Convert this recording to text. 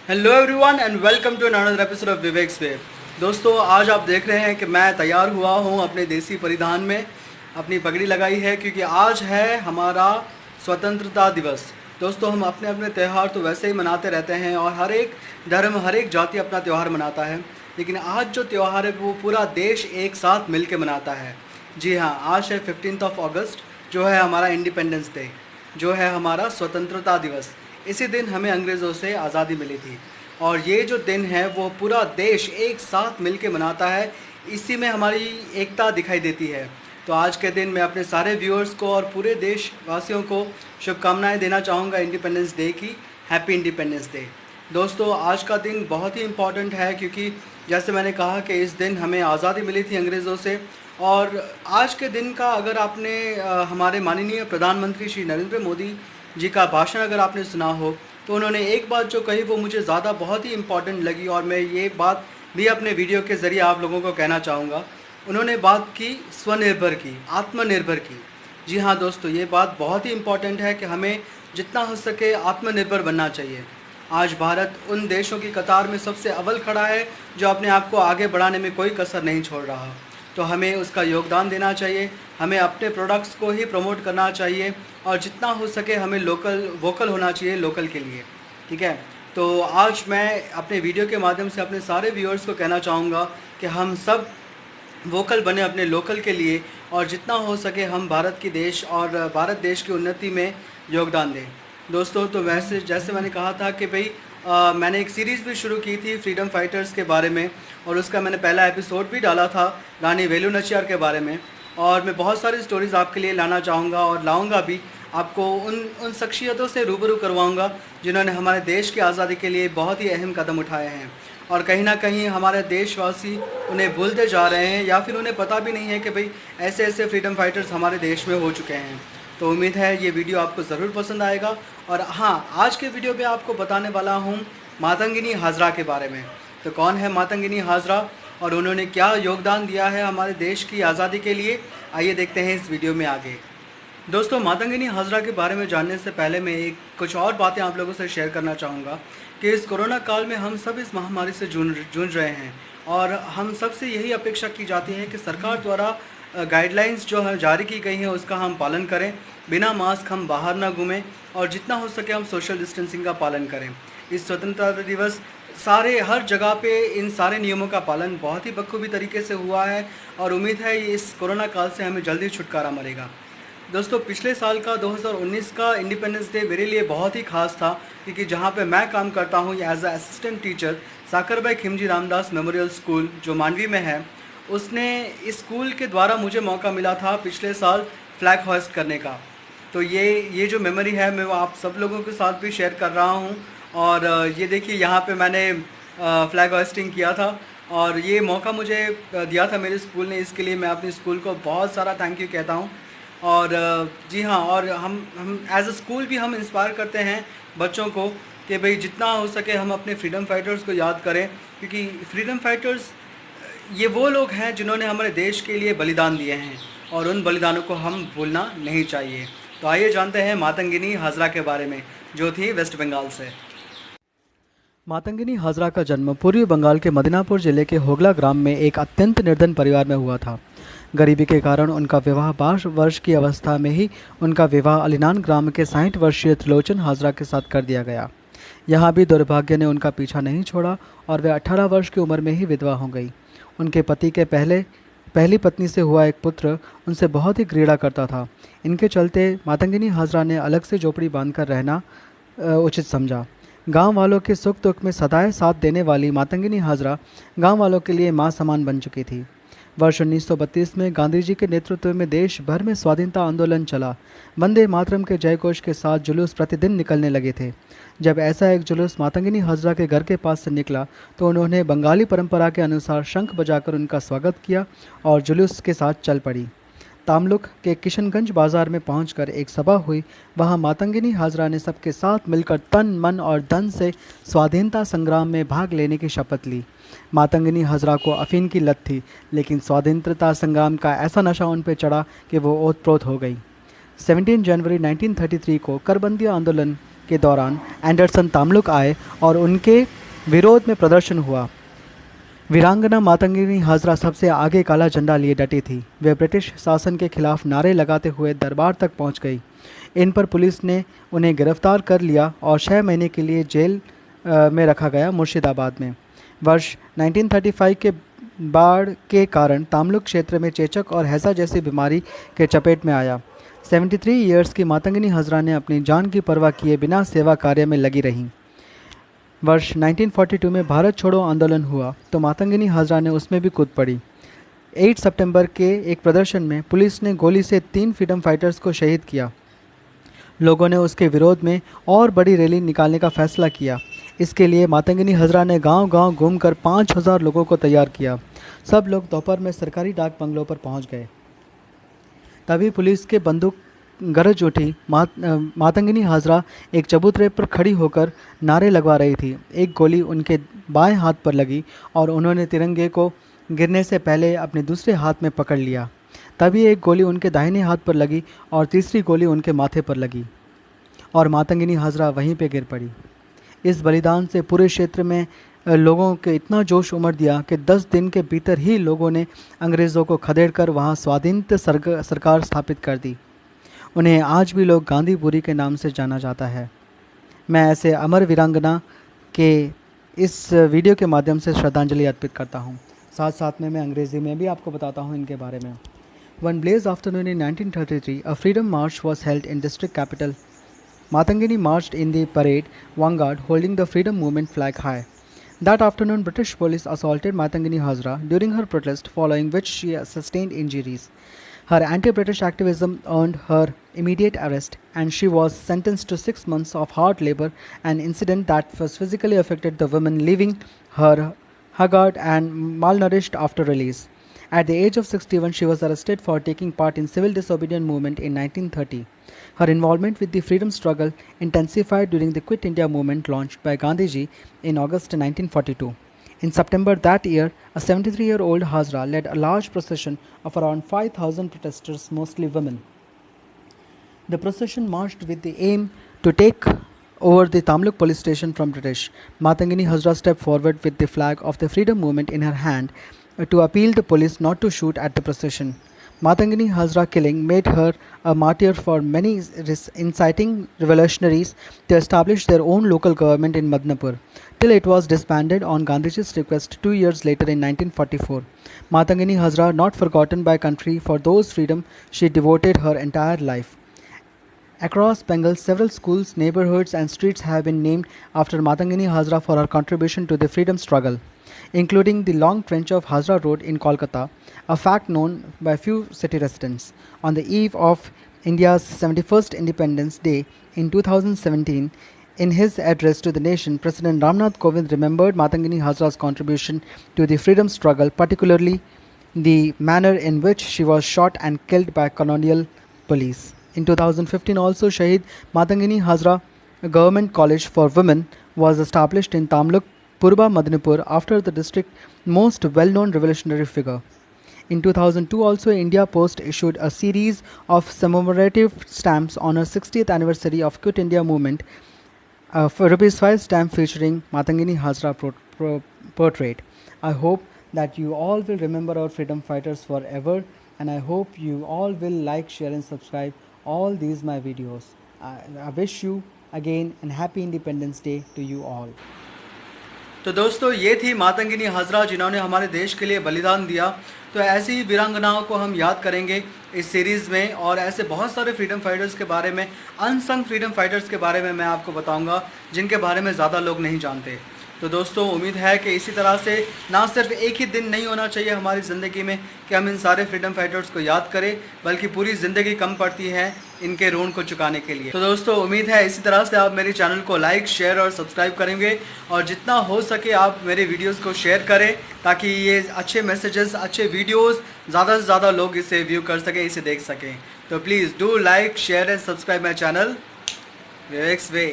Hello everyone and welcome to another episode of Vivek's way. दोस्तों, आज आप देख रहे हैं कि मैं तैयार हुआ हूं अपने देसी परिधान में। अपनी पगड़ी लगाई है क्योंकि आज है हमारा स्वतंत्रता दिवस। दोस्तों, हम अपने अपने त्यौहार तो वैसे ही मनाते रहते हैं और हर एक धर्म, हर एक जाति अपना त्यौहार मनाता है, लेकिन आज जो त्यौहार है वो पूरा देश एक साथ मिल के मनाता है। जी हाँ, आज है 15 अगस्त, जो है हमारा इंडिपेंडेंस डे, जो है हमारा स्वतंत्रता दिवस। इसी दिन हमें अंग्रेज़ों से आज़ादी मिली थी और ये जो दिन है वो पूरा देश एक साथ मिल के मनाता है। इसी में हमारी एकता दिखाई देती है। तो आज के दिन मैं अपने सारे व्यूअर्स को और पूरे देशवासियों को शुभकामनाएं देना चाहूँगा इंडिपेंडेंस डे की। Happy independence day. दोस्तों, आज का दिन बहुत ही इम्पॉर्टेंट है क्योंकि जैसे मैंने कहा कि इस दिन हमें आज़ादी मिली थी अंग्रेज़ों से। और आज के दिन का अगर आपने हमारे माननीय प्रधानमंत्री श्री नरेंद्र मोदी जी का भाषण अगर आपने सुना हो, तो उन्होंने एक बात जो कही वो मुझे ज़्यादा बहुत ही इम्पॉर्टेंट लगी और मैं ये बात भी अपने वीडियो के ज़रिए आप लोगों को कहना चाहूँगा। उन्होंने बात की स्वनिर्भर की, आत्मनिर्भर की। जी हाँ दोस्तों, ये बात बहुत ही इम्पॉर्टेंट है कि हमें जितना हो सके आत्मनिर्भर बनना चाहिए। आज भारत उन देशों की कतार में सबसे अव्वल खड़ा है जो अपने आप को आगे बढ़ाने में कोई कसर नहीं छोड़ रहा। तो हमें उसका योगदान देना चाहिए, हमें अपने प्रोडक्ट्स को ही प्रमोट करना चाहिए और जितना हो सके हमें वोकल होना चाहिए लोकल के लिए। ठीक है, तो आज मैं अपने वीडियो के माध्यम से अपने सारे व्यूअर्स को कहना चाहूँगा कि हम सब वोकल बने अपने लोकल के लिए और जितना हो सके हम भारत की देश और भारत देश की उन्नति में योगदान दें। दोस्तों, तो वैसे जैसे मैंने कहा था कि भाई मैंने एक सीरीज़ भी शुरू की थी फ्रीडम फाइटर्स के बारे में और उसका मैंने पहला एपिसोड भी डाला था रानी वेलु नाचियार के बारे में। और मैं बहुत सारी स्टोरीज़ आपके लिए लाना चाहूँगा और लाऊंगा भी। आपको उन शख्सियतों से रूबरू करवाऊँगा जिन्होंने हमारे देश की आज़ादी के लिए बहुत ही अहम कदम उठाए हैं और कहीं ना कहीं हमारे देशवासी उन्हें भूलते जा रहे हैं या फिर उन्हें पता भी नहीं है कि भाई ऐसे ऐसे फ्रीडम फाइटर्स हमारे देश में हो चुके हैं। तो उम्मीद है ये वीडियो आपको ज़रूर पसंद आएगा। और हाँ, आज के वीडियो में आपको बताने वाला हूँ मातंगिनी हाजरा के बारे में। तो कौन है मातंगिनी हाजरा और उन्होंने क्या योगदान दिया है हमारे देश की आज़ादी के लिए, आइए देखते हैं इस वीडियो में आगे। दोस्तों, मातंगिनी हाजरा के बारे में जानने से पहले मैं कुछ और बातें आप लोगों से शेयर करना चाहूँगा कि इस कोरोना काल में हम सब इस महामारी से जूझ रहे हैं और हम सब से यही अपेक्षा की जाती है कि सरकार द्वारा गाइडलाइंस जो है जारी की गई हैं उसका हम पालन करें। बिना मास्क हम बाहर ना घूमें और जितना हो सके हम सोशल डिस्टेंसिंग का पालन करें। इस स्वतंत्रता दिवस हर जगह पे इन सारे नियमों का पालन बहुत ही बखूबी तरीके से हुआ है और उम्मीद है इस कोरोना काल से हमें जल्दी छुटकारा मिलेगा। दोस्तों, पिछले साल का 2019 का इंडिपेंडेंस डे मेरे लिए बहुत ही ख़ास था क्योंकि जहाँ पे मैं काम करता हूँ as a assistant teacher Sakarbai Khimji Ramdas memorial school जो मांडवी में है, उसने इस स्कूल के द्वारा मुझे मौका मिला था पिछले साल फ्लैग होस्ट करने का। तो ये जो मेमोरी है मैं वो आप सब लोगों के साथ भी शेयर कर रहा हूँ। और ये देखिए, यहाँ पे मैंने फ्लैग होस्टिंग किया था और ये मौका मुझे दिया था मेरे स्कूल ने। इसके लिए मैं अपने स्कूल को बहुत सारा थैंक यू कहता हूँ। और जी हाँ, और हम एज अ स्कूल भी हम इंस्पायर करते हैं बच्चों को कि भाई जितना हो सके हम अपने फ्रीडम फाइटर्स को याद करें क्योंकि फ्रीडम फाइटर्स ये वो लोग हैं जिन्होंने हमारे देश के लिए बलिदान दिए हैं और उन बलिदानों को हम भूलना नहीं चाहिए। तो आइए जानते हैं मातंगिनी हाजरा के बारे में, जो थी वेस्ट बंगाल से। मातंगिनी हाजरा का जन्म पूर्वी बंगाल के मदिनापुर जिले के होगला ग्राम में एक अत्यंत निर्धन परिवार में हुआ था। गरीबी के कारण उनका विवाह 12 वर्ष की अवस्था में ही उनका विवाह अलीनान ग्राम के 60 वर्षीय त्रिलोचन हाजरा के साथ कर दिया गया। यहाँ भी दुर्भाग्य ने उनका पीछा नहीं छोड़ा और वे 18 वर्ष की उम्र में ही विधवा हो गई। उनके पति के पहली पत्नी से हुआ एक पुत्र उनसे बहुत ही घृणा करता था। इनके चलते मातंगिनी हाजरा ने अलग से झोपड़ी बांधकर रहना उचित समझा। गांव वालों के सुख दुख में सदाए साथ देने वाली मातंगिनी हाजरा गांव वालों के लिए मां समान बन चुकी थी। वर्ष 1932 में गांधी जी के नेतृत्व में देश भर में स्वाधीनता आंदोलन चला। वंदे मातरम के जयघोष के साथ जुलूस प्रतिदिन निकलने लगे थे। जब ऐसा एक जुलूस मातंगिनी हाजरा के घर के पास से निकला तो उन्होंने बंगाली परंपरा के अनुसार शंख बजाकर उनका स्वागत किया और जुलूस के साथ चल पड़ी। तामलुक के किशनगंज बाजार में पहुंचकर एक सभा हुई। वहां मातंगिनी हाजरा ने सबके साथ मिलकर तन मन और धन से स्वाधीनता संग्राम में भाग लेने की शपथ ली। मातंगिनी हाजरा को अफीम की लत थी, लेकिन स्वाधीनता संग्राम का ऐसा नशा उन पर चढ़ा कि वो ओतप्रोत हो गई। 17 जनवरी 1933 को करबंदी आंदोलन के दौरान एंडरसन तामलुक आए और उनके विरोध में प्रदर्शन हुआ। वीरांगना मातंगिनी हाजरा सबसे आगे काला झंडा लिए डटी थी। वे ब्रिटिश शासन के खिलाफ नारे लगाते हुए दरबार तक पहुंच गई। इन पर पुलिस ने उन्हें गिरफ्तार कर लिया और 6 महीने के लिए जेल में रखा गया मुर्शिदाबाद में। वर्ष 1935 के बाढ़ के कारण तामलुक क्षेत्र में चेचक और हैजा जैसी बीमारी के चपेट में आया। 73 ईयर्स की मातंगिनी हाजरा ने अपनी जान की परवाह किए बिना सेवा कार्य में लगी रहीं। वर्ष 1942 में भारत छोड़ो आंदोलन हुआ तो मातंगिनी हाजरा ने उसमें भी कूद पड़ी। 8 सितंबर के एक प्रदर्शन में पुलिस ने गोली से 3 फ्रीडम फाइटर्स को शहीद किया। लोगों ने उसके विरोध में और बड़ी रैली निकालने का फैसला किया। इसके लिए मातंगिनी हाजरा ने गांव-गांव घूमकर 5000 लोगों को तैयार किया। सब लोग दोपहर में सरकारी डाक बंगलों पर पहुंच गए। तभी पुलिस के बंदूक गरज उठी। मातंगिनी हाजरा एक चबूतरे पर खड़ी होकर नारे लगवा रही थी। एक गोली उनके बाएं हाथ पर लगी और उन्होंने तिरंगे को गिरने से पहले अपने दूसरे हाथ में पकड़ लिया। तभी एक गोली उनके दाहिने हाथ पर लगी और तीसरी गोली उनके माथे पर लगी और मातंगिनी हाजरा वहीं पे गिर पड़ी। इस बलिदान से पूरे क्षेत्र में लोगों के इतना जोश उमड़ दिया कि 10 दिन के भीतर ही लोगों ने अंग्रेज़ों को खदेड़कर वहाँ स्वाधीनता सरकार स्थापित कर दी। उन्हें आज भी लोग गांधीपुरी के नाम से जाना जाता है। मैं ऐसे अमर वीरांगना के इस वीडियो के माध्यम से श्रद्धांजलि अर्पित करता हूँ। साथ साथ में मैं अंग्रेज़ी में भी आपको बताता हूँ इनके बारे में। One blazed afternoon in 1933, a freedom march was held in district capital. Matangini marched in the parade vanguard holding the freedom movement flag high. That afternoon, British police assaulted Matangini Hazra during her protest, following which she sustained injuries. Her anti-British activism earned her immediate arrest, and she was sentenced to 6 months of hard labor, an incident that was physically affected the woman, leaving her haggard and malnourished after release. At the age of 61, she was arrested for taking part in civil disobedience movement in 1930. Her involvement with the freedom struggle intensified during the Quit India movement launched by Gandhiji in August 1942. In September that year, a 73-year-old Hazra led a large procession of around 5,000 protesters, mostly women. The procession marched with the aim to take over the Tamluk police station from British. Matangini Hazra stepped forward with the flag of the freedom movement in her hand to appeal the police not to shoot at the procession. Matangini Hazra killing made her a martyr for many, inciting revolutionaries to establish their own local government in Madnapur, till it was disbanded on Gandhiji's request 2 years later in 1944. Matangini Hazra, not forgotten by country for those freedom she devoted her entire life. Across Bengal, several schools, neighborhoods and streets have been named after Matangini Hazra for her contribution to the freedom struggle, including the long trench of Hazra Road in Kolkata, a fact known by few city residents. On the eve of India's 71st Independence Day in 2017, in his address to the nation, President Ramnath Kovind remembered Matangini Hazra's contribution to the freedom struggle, particularly the manner in which she was shot and killed by colonial police. In 2015 also, Shahid Matangini Hazra Government College for Women was established in Tamluk, Purba Madnipur, after the district's most well-known revolutionary figure. In 2002 also, India Post issued a series of commemorative stamps on her 60th anniversary of Quit India movement, for ₹5 stamp featuring Matangini Hazra portrait. I hope that you all will remember our freedom fighters forever, and I hope you all will like, share and subscribe all these my videos. I wish you again and happy Independence Day to you all. तो दोस्तों, ये थी मातंगिनी हाजरा जिन्होंने हमारे देश के लिए बलिदान दिया। तो ऐसी ही वीरांगनाओं को हम याद करेंगे इस सीरीज़ में, और ऐसे बहुत सारे फ्रीडम फाइटर्स के बारे में, अनसंग फ्रीडम फाइटर्स के बारे में मैं आपको बताऊंगा, जिनके बारे में ज़्यादा लोग नहीं जानते। तो दोस्तों, उम्मीद है कि इसी तरह से ना सिर्फ एक ही दिन नहीं होना चाहिए हमारी ज़िंदगी में कि हम इन सारे फ्रीडम फाइटर्स को याद करें, बल्कि पूरी ज़िंदगी कम पड़ती है इनके ऋण को चुकाने के लिए। तो दोस्तों, उम्मीद है इसी तरह से आप मेरे चैनल को लाइक, शेयर और सब्सक्राइब करेंगे, और जितना हो सके आप मेरे वीडियोस को शेयर करें, ताकि ये अच्छे मैसेजेस, अच्छे वीडियोस ज़्यादा से ज़्यादा लोग इसे व्यू कर सकें, इसे देख सकें। तो please do like, share and subscribe my channel vivax way.